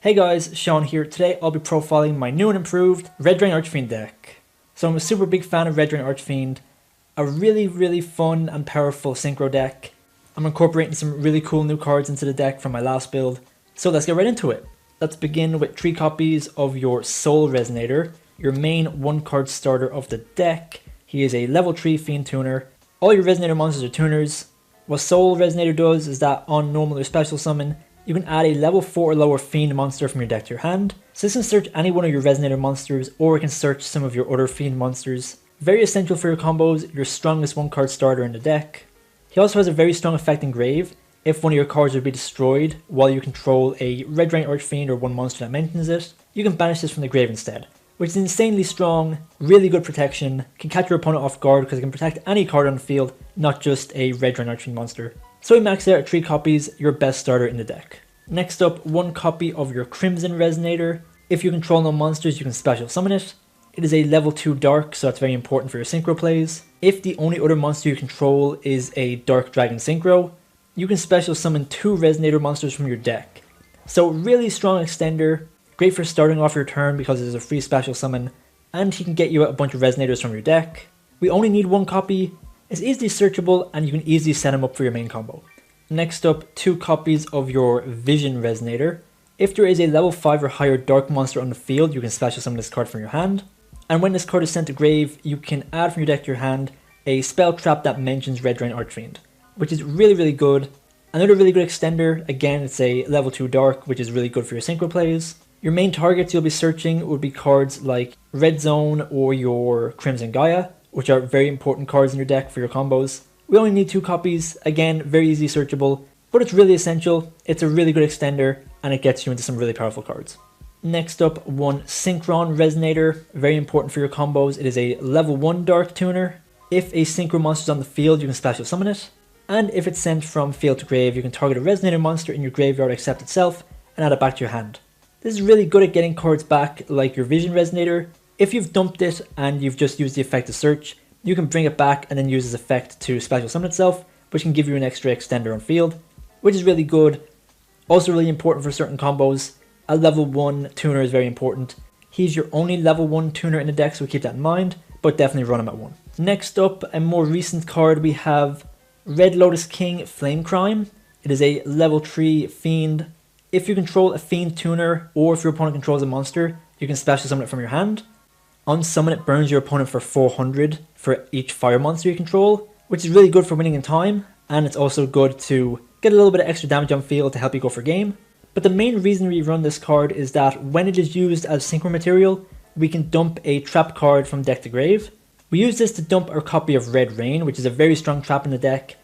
Hey guys, Sean here. Today I'll be profiling my new and improved Red Dragon Archfiend deck. So I'm a super big fan of Red Dragon Archfiend, a really fun and powerful synchro deck. I'm incorporating some really cool new cards into the deck from my last build, so let's get right into it. Let's begin with 3 copies of your Soul Resonator, your main 1 card starter of the deck. He is a level 3 Fiend Tuner. All your Resonator monsters are tuners. What Soul Resonator does is that on normal or special summon, you can add a level 4 or lower Fiend monster from your deck to your hand. So this can search any one of your Resonator monsters, or it can search some of your other Fiend monsters. Very essential for your combos, your strongest 1 card starter in the deck. He also has a very strong effect in Grave. If one of your cards would be destroyed while you control a Red Dragon Archfiend or one monster that mentions it, you can banish this from the grave instead, which is insanely strong, really good protection, can catch your opponent off guard because it can protect any card on the field, not just a Red Dragon Archfiend monster. So we max out at 3 copies, your best starter in the deck. Next up, 1 copy of your Crimson Resonator. If you control no monsters, you can special summon it. It is a level 2 Dark, so that's very important for your synchro plays. If the only other monster you control is a Dark Dragon Synchro, you can special summon 2 Resonator monsters from your deck. So really strong extender, great for starting off your turn because it is a free special summon, and he can get you out a bunch of Resonators from your deck. We only need 1 copy. It's easily searchable and you can easily set him up for your main combo. Next up, 2 copies of your Vision Resonator. If there is a level 5 or higher Dark monster on the field, you can special summon this card from your hand. And when this card is sent to grave, you can add from your deck to your hand a spell trap that mentions Red Dragon Archfiend, which is really good. Another really good extender, again it's a level 2 Dark, which is really good for your synchro plays. Your main targets you'll be searching would be cards like Red Zone or your Crimson Gaia, which are very important cards in your deck for your combos. We only need 2 copies, again very easily searchable, but it's really essential, it's a really good extender, and it gets you into some really powerful cards. Next up, 1 Synkron Resonator, very important for your combos. It is a level 1 Dark Tuner. If a Synchro monster is on the field, you can special summon it. And if it's sent from field to grave, you can target a Resonator monster in your graveyard except itself, and add it back to your hand. This is really good at getting cards back, like your Vision Resonator. If you've dumped it and you've just used the effect to search, you can bring it back and then use this effect to special summon itself, which can give you an extra extender on field, which is really good. Also really important for certain combos. A level 1 tuner is very important. He's your only level 1 tuner in the deck, so keep that in mind, but definitely run him at 1. Next up, a more recent card, we have Red Lotus King Flame Crime. It is a level 3 Fiend. If you control a Fiend tuner, or if your opponent controls a monster, you can special summon it from your hand. Unsummon it burns your opponent for 400 for each fire monster you control, which is really good for winning in time, and it's also good to get a little bit of extra damage on field to help you go for game. But the main reason we run this card is that when it is used as synchro material, we can dump a trap card from deck to grave. We use this to dump our copy of Red Rain, which is a very strong trap in the deck,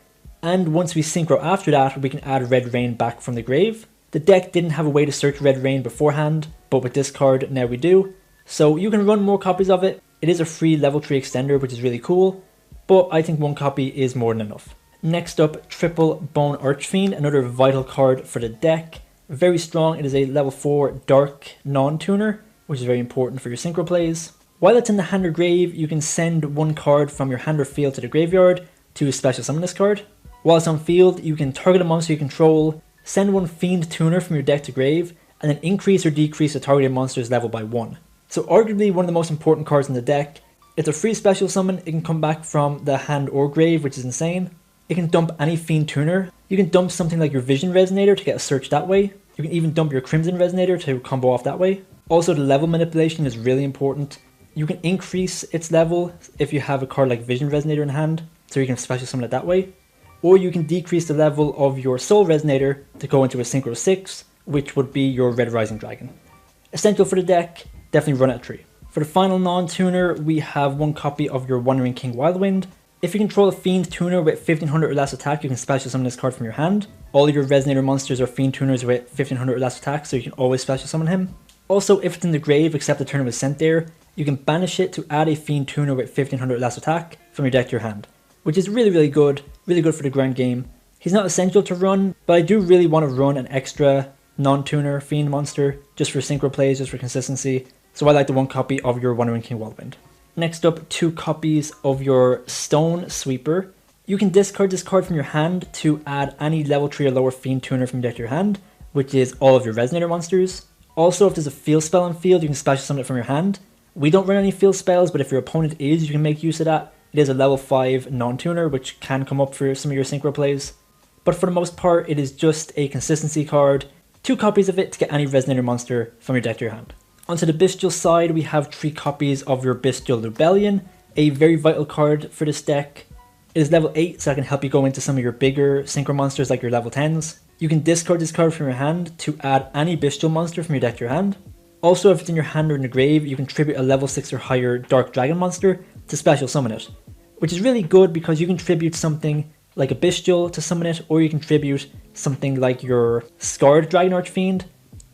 and once we synchro after that, we can add Red Rain back from the grave. The deck didn't have a way to search Red Rain beforehand, but with this card now we do. So you can run more copies of it. It is a free level 3 extender, which is really cool, but I think 1 copy is more than enough. Next up, Triple Bone Archfiend, another vital card for the deck. Very strong, it is a level 4 Dark non-tuner, which is very important for your synchro plays. While it's in the hand or grave, you can send 1 card from your hand or field to the graveyard to special summon this card. While it's on field, you can target a monster you control, send 1 Fiend tuner from your deck to grave, and then increase or decrease the targeted monster's level by 1. So arguably one of the most important cards in the deck. It's a free special summon, it can come back from the hand or grave, which is insane. It can dump any Fiend tuner. You can dump something like your Vision Resonator to get a search that way. You can even dump your Crimson Resonator to combo off that way. Also, the level manipulation is really important. You can increase its level if you have a card like Vision Resonator in hand, so you can special summon it that way. Or you can decrease the level of your Soul Resonator to go into a Synchro 6, which would be your Red Rising Dragon. Essential for the deck, definitely run it at 3. For the final non-tuner, we have 1 copy of your Wandering King Wildwind. If you control a Fiend tuner with 1500 or less attack, you can special summon this card from your hand. All your Resonator monsters are Fiend tuners with 1500 or less attack, so you can always special summon him. Also, if it's in the grave except the turn was sent there, you can banish it to add a Fiend tuner with 1500 or less attack from your deck to your hand, which is really good for the ground game. He's not essential to run, but I do really want to run an extra non-tuner Fiend monster just for synchro plays, just for consistency, so I like the 1 copy of your Wandering King Wildwind. Next up, 2 copies of your Stone Sweeper. You can discard this card from your hand to add any level 3 or lower Fiend tuner from your deck to your hand, which is all of your Resonator monsters. Also, if there's a field spell on field, you can special summon it from your hand. We don't run any field spells, but if your opponent is, you can make use of that. It is a level 5 non-tuner, which can come up for some of your synchro plays. But for the most part, it is just a consistency card. 2 copies of it to get any Resonator monster from your deck to your hand. Onto the Bystial side, we have 3 copies of your Bystial Lubellion, a very vital card for this deck. It is level 8, so that can help you go into some of your bigger synchro monsters like your level 10s. You can discard this card from your hand to add any Bystial monster from your deck to your hand. Also, if it's in your hand or in the grave, you can tribute a level 6 or higher Dark Dragon monster to special summon it, which is really good because you can tribute something like a Bystial to summon it, or you can tribute something like your Red Dragon Archfiend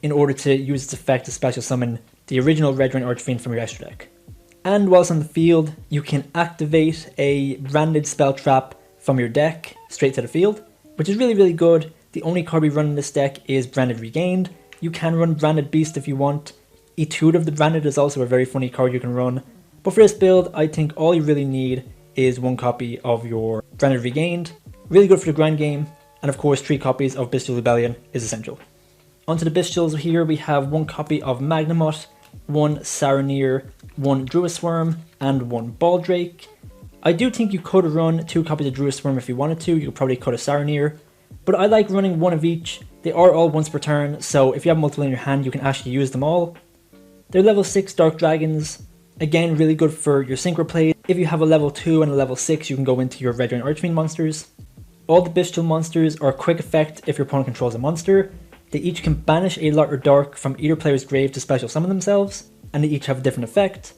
in order to use its effect to special summon the original Red Dragon Archfiend from your extra deck. And whilst on the field, you can activate a branded spell trap from your deck straight to the field, which is really, really good. The only card we run in this deck is Branded Regained. You can run Branded Beast if you want. Etude of the Branded is also a very funny card you can run. But for this build, I think all you really need is 1 copy of your Branded Regained. Really good for the grind game. And of course, 3 copies of Bystial Lubellion is essential. Onto the Bystials here, we have 1 copy of Magnamhut, 1 Saronir, 1 Druiswurm, and 1 Baldrake. I do think you could run 2 copies of Druiswurm if you wanted to. You could probably cut a Saronir. But I like running 1 of each. They are all once per turn, so if you have multiple in your hand, you can actually use them all. They're level 6 Dark Dragons. Again, really good for your synchro plays. If you have a level 2 and a level 6, you can go into your Red Dragon Archfiend monsters. All the Bystial monsters are quick effect if your opponent controls a monster. They each can banish a light or dark from either player's grave to special summon themselves, and they each have a different effect.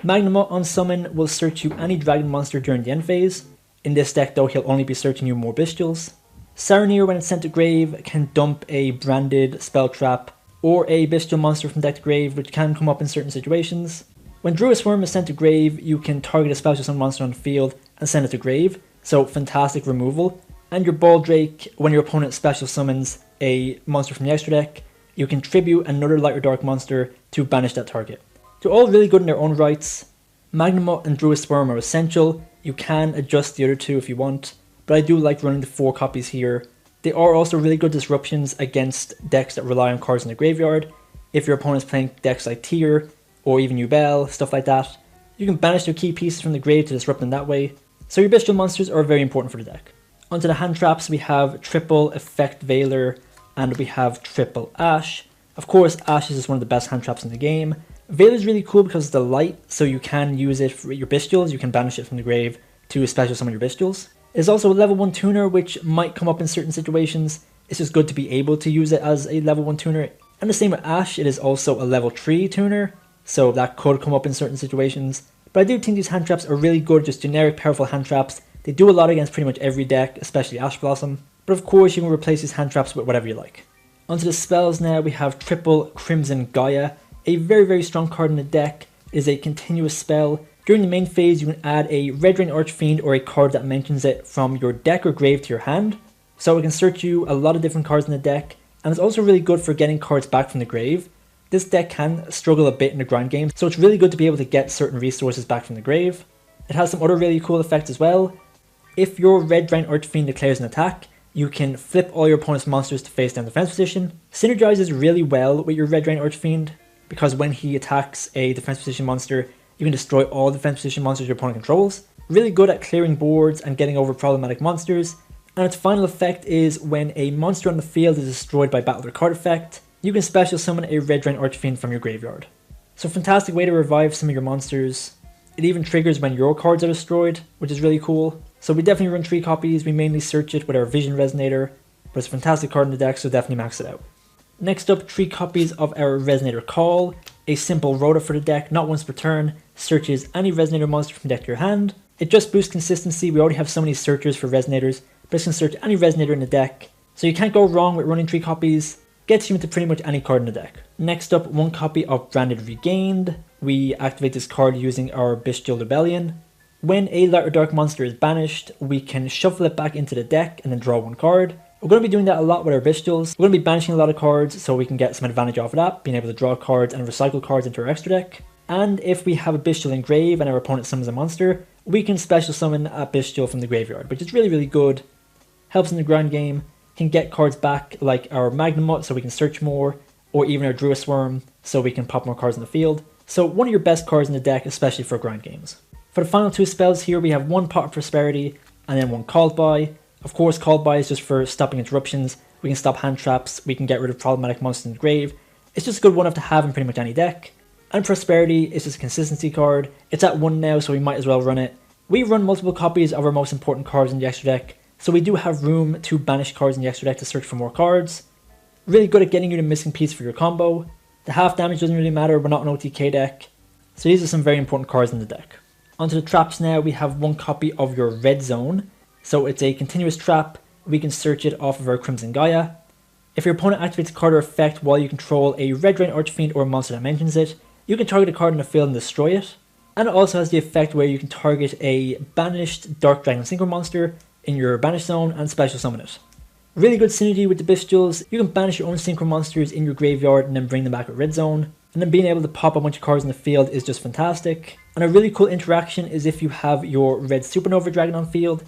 Magnamhut on summon will search you any dragon monster during the end phase. In this deck though, he'll only be searching you more Bystials. Saronir, when it's sent to grave, can dump a branded spell trap or a Bystial monster from deck to grave, which can come up in certain situations. When Druiswurm is sent to grave, you can target a special summon monster on the field and send it to grave, so fantastic removal. And your Baldrake, when your opponent special summons a monster from the extra deck, you can tribute another light or dark monster to banish that target. They're all really good in their own rights. Magnamhut and Druiswurm are essential. You can adjust the other 2 if you want, but I do like running the 4 copies here. They are also really good disruptions against decks that rely on cards in the graveyard. If your opponent's playing decks like Tyr, or even Yubel, stuff like that, you can banish their key pieces from the grave to disrupt them that way. So your Bystial monsters are very important for the deck. Onto the hand traps, we have triple Effect Veiler, and we have triple Ash. Of course, Ash is one of the best hand traps in the game. Veiler is really cool because it's the light, so you can use it for your Bystials. You can banish it from the grave to special summon your Bystials. It's also a level 1 tuner, which might come up in certain situations. It's just good to be able to use it as a level 1 tuner. And the same with Ash, it is also a level 3 tuner, so that could come up in certain situations. But I do think these hand traps are really good, just generic powerful hand traps. They do a lot against pretty much every deck, especially Ash Blossom. But of course, you can replace these hand traps with whatever you like. Onto the spells now, we have triple Crimson Gaia. A very, very strong card in the deck. It is a continuous spell. During the main phase, you can add a Red Dragon Archfiend or a card that mentions it from your deck or grave to your hand. So it can search you a lot of different cards in the deck. And it's also really good for getting cards back from the grave. This deck can struggle a bit in the grind game, so it's really good to be able to get certain resources back from the grave. It has some other really cool effects as well. If your Red Dragon Archfiend declares an attack, you can flip all your opponent's monsters to face down defense position. Synergizes really well with your Red Dragon Archfiend, because when he attacks a defense position monster, you can destroy all defense position monsters your opponent controls. Really good at clearing boards and getting over problematic monsters. And its final effect is when a monster on the field is destroyed by battle or card effect, you can special summon a Red Dragon Archfiend from your graveyard. So fantastic way to revive some of your monsters. It even triggers when your cards are destroyed, which is really cool. So we definitely run 3 copies, we mainly search it with our Vision Resonator, but it's a fantastic card in the deck, so definitely max it out. Next up, 3 copies of our Resonator Call, a simple rota for the deck, not once per turn, searches any Resonator monster from deck to your hand. It just boosts consistency. We already have so many searchers for Resonators, but it can search any Resonator in the deck, so you can't go wrong with running 3 copies. Gets you into pretty much any card in the deck. Next up, 1 copy of Branded Regained. We activate this card using our Bystial Lubellion. When a light or dark monster is banished, we can shuffle it back into the deck and then draw 1 card. We're going to be doing that a lot with our Bystials. We're going to be banishing a lot of cards, so we can get some advantage off of that, being able to draw cards and recycle cards into our extra deck. And if we have a Bystial in grave and our opponent summons a monster, we can special summon a Bystial from the graveyard, which is really, really good. Helps in the grind game. Can get cards back like our Magnamhut so we can search more, or even our Druiswurm, so we can pop more cards in the field. So one of your best cards in the deck, especially for grind games. For the final two spells here, we have one Pot of Prosperity and then one Called By. Of course, Called By is just for stopping interruptions. We can stop hand traps, we can get rid of problematic monsters in the grave. It's just a good one to have in pretty much any deck. And Prosperity is just a consistency card. It's at 1 now, so we might as well run it. We run multiple copies of our most important cards in the extra deck, so we do have room to banish cards in the extra deck to search for more cards. Really good at getting you the missing piece for your combo. The half damage doesn't really matter, we're not an OTK deck. So these are some very important cards in the deck. Onto the traps now, we have one copy of your Red Zone. So it's a continuous trap, we can search it off of our Crimson Gaia. If your opponent activates a card or effect while you control a Red Dragon Archfiend or a monster that mentions it, you can target a card in the field and destroy it. And it also has the effect where you can target a banished Dark Dragon Synchro monster in your banish zone and special summon it. Really good synergy with the Bystials. You can banish your own Synchro monsters in your graveyard and then bring them back with Red Zone. And then being able to pop a bunch of cards in the field is just fantastic. And a really cool interaction is if you have your Red Supernova Dragon on field.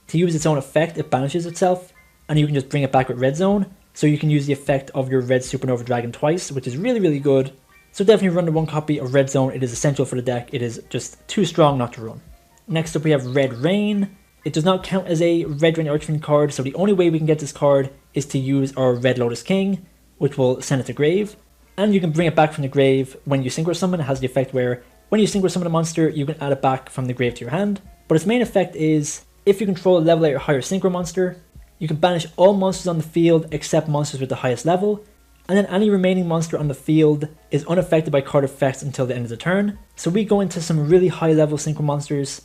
To use its own effect, it banishes itself, and you can just bring it back with Red Zone. So you can use the effect of your Red Supernova Dragon twice, which is really, really good. So definitely run the one copy of Red Zone. It is essential for the deck. It is just too strong not to run. Next up we have Red Rain. It does not count as a Red Dragon Archfiend card, so the only way we can get this card is to use our Red Lotus King, which will send it to grave. And you can bring it back from the grave when you Synchro Summon. It has the effect where when you Synchro Summon a monster, you can add it back from the grave to your hand. But its main effect is, if you control a level 8 or higher Synchro monster, you can banish all monsters on the field except monsters with the highest level, and then any remaining monster on the field is unaffected by card effects until the end of the turn. So we go into some really high level Synchro monsters,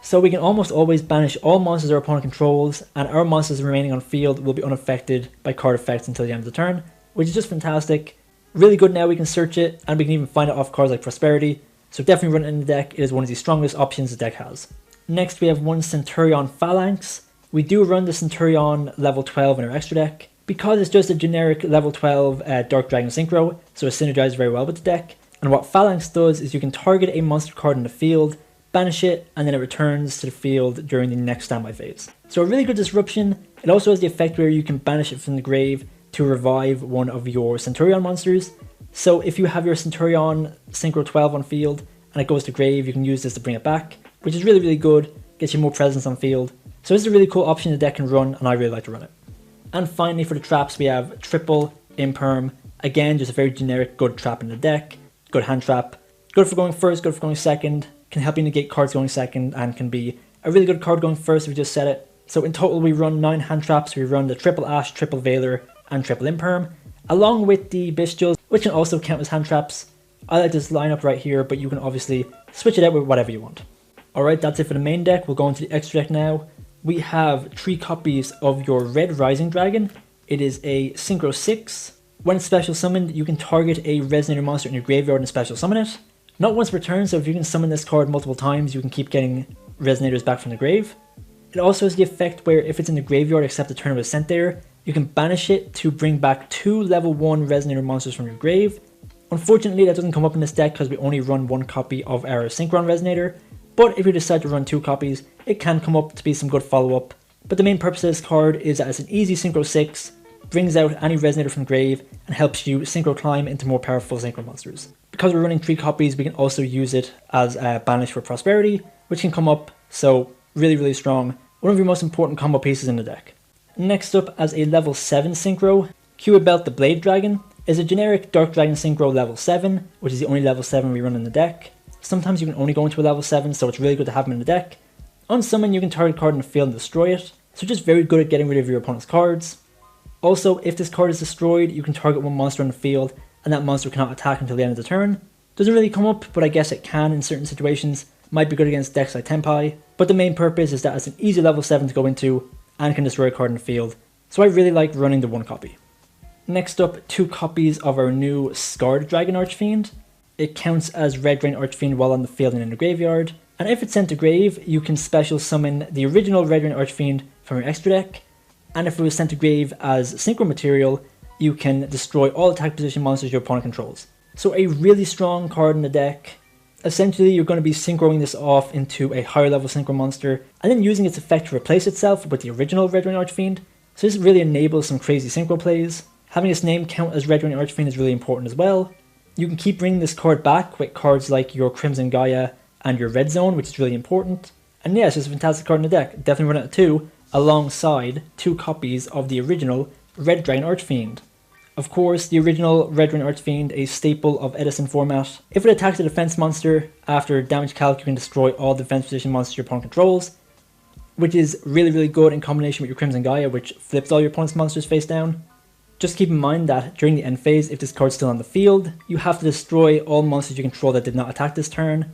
so we can almost always banish all monsters our opponent controls, and our monsters remaining on field will be unaffected by card effects until the end of the turn, which is just fantastic. Really good now, we can search it, and we can even find it off cards like Prosperity, so definitely run it in the deck. It is one of the strongest options the deck has. Next we have one Centur-Ion Phalanx. We do run the Centur-Ion level 12 in our extra deck, because it's just a generic level 12 Dark Dragon Synchro, so it synergizes very well with the deck. And what Phalanx does is you can target a monster card in the field, banish it, and then it returns to the field during the next standby phase. So a really good disruption. It also has the effect where you can banish it from the grave to revive one of your Centur-Ion monsters. So if you have your Centur-Ion Synchro 12 on field and it goes to grave, you can use this to bring it back, which is really, really good, gets you more presence on field. So this is a really cool option the deck can run, and I really like to run it. And finally for the traps we have triple Imperm. Again, just a very generic good trap in the deck, good hand trap, good for going first, good for going second, can help you negate cards going second, and can be a really good card going first if we just set it. So in total we run 9 hand traps. We run the triple Ash, triple Veiler, and triple Imperm, along with the Bystials, which can also count as hand traps. I like this lineup right here, but you can obviously switch it out with whatever you want. Alright, that's it for the main deck. We'll go into the extra deck now. We have 3 copies of your Red Rising Dragon. It is a Synchro 6. When special summoned, you can target a Resonator monster in your graveyard and special summon it. Not once per turn, so if you can summon this card multiple times, you can keep getting Resonators back from the grave. It also has the effect where if it's in the graveyard except the turn it was sent there, you can banish it to bring back 2 level 1 Resonator monsters from your grave. Unfortunately, that doesn't come up in this deck because we only run 1 copy of our Synkron Resonator, but if you decide to run 2 copies, it can come up to be some good follow-up. But the main purpose of this card is that it's an easy Synchro 6, brings out any Resonator from grave, and helps you Synchro climb into more powerful Synchro monsters. Because we're running 3 copies, we can also use it as a banish for Prosperity, which can come up, so really, really strong. One of your most important combo pieces in the deck. Next up, as a level 7 Synchro, Kuibelt the Blade Dragon is a generic Dark Dragon Synchro level 7, which is the only level 7 we run in the deck. Sometimes you can only go into a level 7, so it's really good to have them in the deck. On summon, you can target a card in the field and destroy it, so just very good at getting rid of your opponent's cards. Also, if this card is destroyed, you can target 1 monster on the field, and that monster cannot attack until the end of the turn. Doesn't really come up, but I guess it can in certain situations. Might be good against decks like Tenpai, but the main purpose is that it's an easy level 7 to go into, and can destroy a card in the field, so I really like running the 1 copy. Next up, 2 copies of our new Red Dragon Archfiend. It counts as Red Dragon Archfiend while on the field and in the graveyard, and if it's sent to grave, you can special summon the original Red Dragon Archfiend from your extra deck, and if it was sent to grave as Synchro material, you can destroy all attack position monsters your opponent controls. So a really strong card in the deck. Essentially, you're going to be synchroing this off into a higher level Synchro monster, and then using its effect to replace itself with the original Red Dragon Archfiend, so this really enables some crazy Synchro plays. Having its name count as Red Dragon Archfiend is really important as well. You can keep bringing this card back with cards like your Crimson Gaia and your Red Zone, which is really important. And yeah, it's just a fantastic card in the deck. Definitely run it at 2, alongside 2 copies of the original Red Dragon Archfiend. Of course, the original Red Dragon Archfiend, a staple of Edison format. If it attacks a defense monster, after damage calc you can destroy all defense position monsters your opponent controls, which is really good in combination with your Crimson Gaia, which flips all your opponent's monsters face down. Just keep in mind that during the end phase, if this card's still on the field, you have to destroy all monsters you control that did not attack this turn.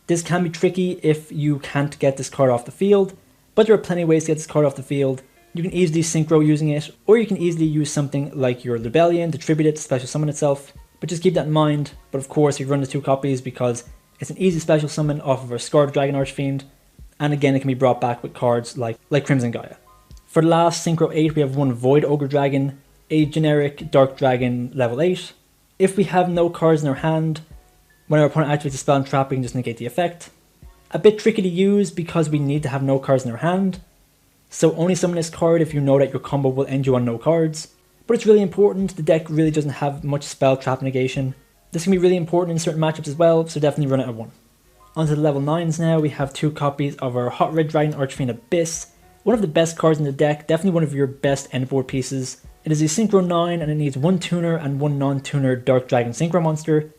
This can be tricky if you can't get this card off the field, but there are plenty of ways to get this card off the field. You can easily synchro using it, or you can easily use something like your Lubellion to tribute it to special summon itself, but just keep that in mind. But of course you run the 2 copies because it's an easy special summon off of our Red Dragon Archfiend, and again it can be brought back with cards like Crimson Gaia. For the last Synchro 8 we have one Void Ogre Dragon, a generic Dark Dragon level 8. If we have no cards in our hand, when our opponent activates a spell and trap we can just negate the effect. A bit tricky to use because we need to have no cards in our hand, so only summon this card if you know that your combo will end you on no cards. But it's really important, the deck really doesn't have much spell trap negation. This can be really important in certain matchups as well, so definitely run it at 1. Onto the level 9s now, we have 2 copies of our Hot Red Dragon Archfiend Abyss. One of the best cards in the deck, definitely one of your best endboard pieces. It is a Synchro 9 and it needs 1 tuner and 1 non-tuner Dark Dragon Synchro monster.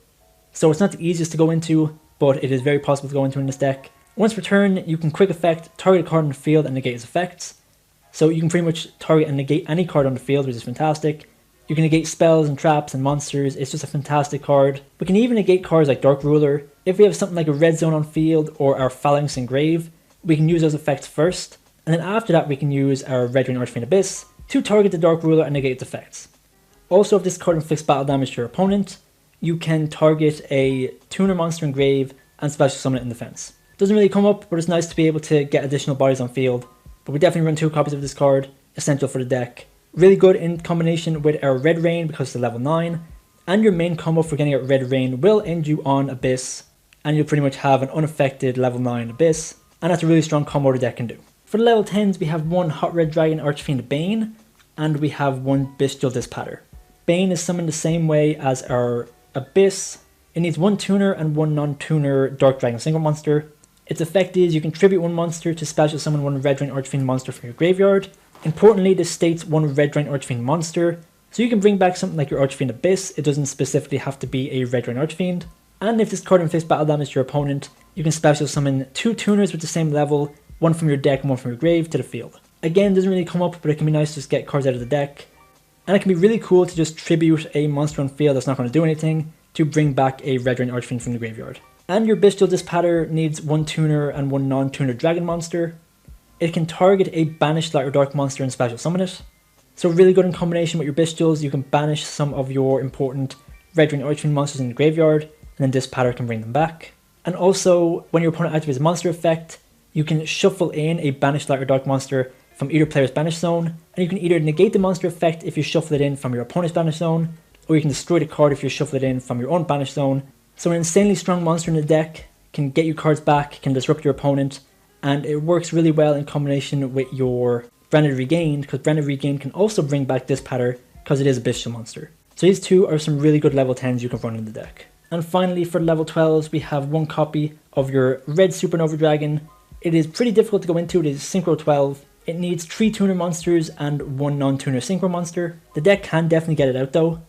So it's not the easiest to go into, but it is very possible to go into in this deck. Once per turn, you can quick effect, target a card on the field and negate its effects. So you can pretty much target and negate any card on the field, which is fantastic. You can negate spells and traps and monsters, it's just a fantastic card. We can even negate cards like Dark Ruler. If we have something like a Red Zone on field or our Phalanx in Grave, we can use those effects first, and then after that we can use our Red Dragon Archfiend Abyss to target the Dark Ruler and negate its effects. Also, if this card inflicts battle damage to your opponent, you can target a tuner monster in Grave and special summon it in defense. Doesn't really come up, but it's nice to be able to get additional bodies on field. But we definitely run 2 copies of this card, essential for the deck. Really good in combination with our Red Rain because it's a level 9, and your main combo for getting out Red Rain will end you on Abyss, and you'll pretty much have an unaffected level 9 Abyss, and that's a really strong combo the deck can do. For the level 10s we have 1 Hot Red Dragon Archfiend Bane, and we have 1 Bystial Dis Pater. Bane is summoned the same way as our Abyss. It needs 1 tuner and 1 non-tuner Dark Dragon Synchro monster. Its effect is you can tribute 1 monster to special summon 1 Red Dragon Archfiend monster from your graveyard. Importantly, this states 1 Red Dragon Archfiend monster, so you can bring back something like your Archfiend Abyss. It doesn't specifically have to be a Red Dragon Archfiend. And if this card inflicts battle damage to your opponent, you can special summon 2 tuners with the same level, 1 from your deck and 1 from your grave, to the field. Again, doesn't really come up, but it can be nice to just get cards out of the deck. And it can be really cool to just tribute a monster on field that's not going to do anything to bring back a Red Dragon Archfiend from the graveyard. And your Bystial Dis Pater needs 1 tuner and 1 non-tuner dragon monster. It can target a banished light or dark monster and special summon it. So really good in combination with your Bystials, you can banish some of your important Red Dragon Archfiend monsters in the graveyard, and then Dis Pater can bring them back. And also, when your opponent activates a monster effect, you can shuffle in a banished light or dark monster from either player's banish zone, and you can either negate the monster effect if you shuffle it in from your opponent's banish zone, or you can destroy the card if you shuffle it in from your own banish zone. So an insanely strong monster in the deck, can get you cards back, can disrupt your opponent, and it works really well in combination with your Branded Regained, because Branded Regained can also bring back Dis Pater because it is a Bystial monster. So these 2 are some really good level 10s you can run in the deck. And finally, for level 12s, we have 1 copy of your Red Supernova Dragon. It is pretty difficult to go into, it is Synchro 12. It needs 3 tuner monsters and 1 non-tuner Synchro monster. The deck can definitely get it out though,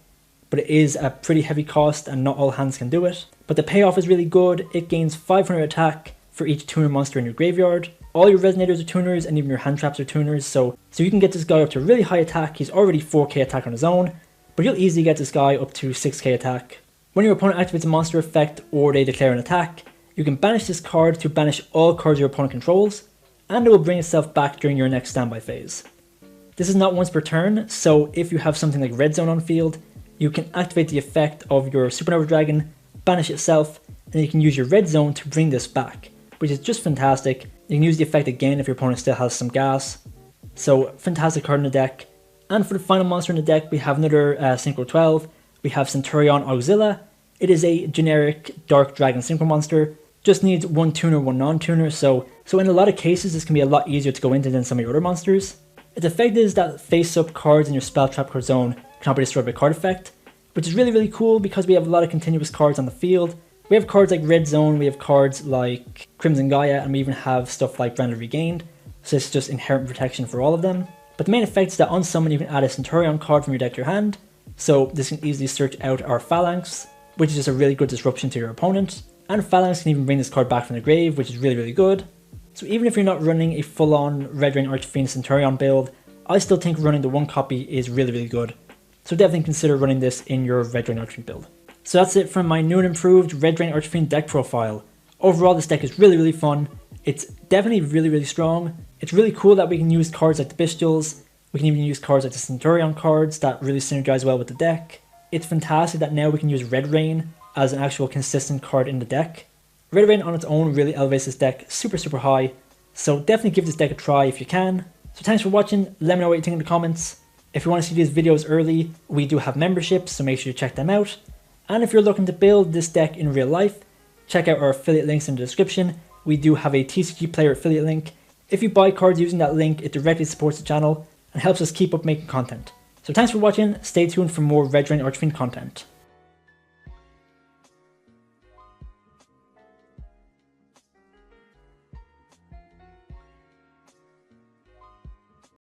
but it is a pretty heavy cost and not all hands can do it. But the payoff is really good. It gains 500 attack for each tuner monster in your graveyard. All your Resonators are tuners and even your hand traps are tuners, so you can get this guy up to a really high attack. He's already 4k attack on his own, but you'll easily get this guy up to 6k attack. When your opponent activates a monster effect or they declare an attack, you can banish this card to banish all cards your opponent controls, and it will bring itself back during your next standby phase. This is not once per turn, so if you have something like Red Zone on field, you can activate the effect of your Supernova Dragon, banish itself, and you can use your Red Zone to bring this back, which is just fantastic. You can use the effect again if your opponent still has some gas. So fantastic card in the deck. And for the final monster in the deck, we have another Synchro 12. We have Centur-Ion Auxila. It is a generic Dark Dragon Synchro monster. Just needs 1 tuner, 1 non-tuner, so in a lot of cases this can be a lot easier to go into than some of your other monsters. Its effect is that face-up cards in your spell trap card zone cannot be destroyed by card effect, which is really cool because we have a lot of continuous cards on the field. We have cards like Red Zone, we have cards like Crimson Gaia, and we even have stuff like Brand Regained, so it's just inherent protection for all of them. But the main effect is that on summon you can add a Centur-Ion card from your deck to your hand, so this can easily search out our Phalanx, which is just a really good disruption to your opponent, and Phalanx can even bring this card back from the grave, which is really good. So even if you're not running a full-on Red Dragon Archfiend Centur-Ion build, I still think running the 1 copy is really good, so definitely consider running this in your Red Dragon Archfiend build. So that's it from my new and improved Red Dragon Archfiend deck profile. Overall, this deck is really fun. It's definitely really strong. It's really cool that we can use cards like the Bystials. We can even use cards like the Centur-Ion cards that really synergize well with the deck. It's fantastic that now we can use Red Rain as an actual consistent card in the deck. Red Rain on its own really elevates this deck super high, so definitely give this deck a try if you can. So thanks for watching, let me know what you think in the comments. If you want to see these videos early, we do have memberships, so make sure you check them out. And if you're looking to build this deck in real life, check out our affiliate links in the description. We do have a TCG player affiliate link. If you buy cards using that link, it directly supports the channel and helps us keep up making content. So thanks for watching, stay tuned for more Red Dragon Archfiend content.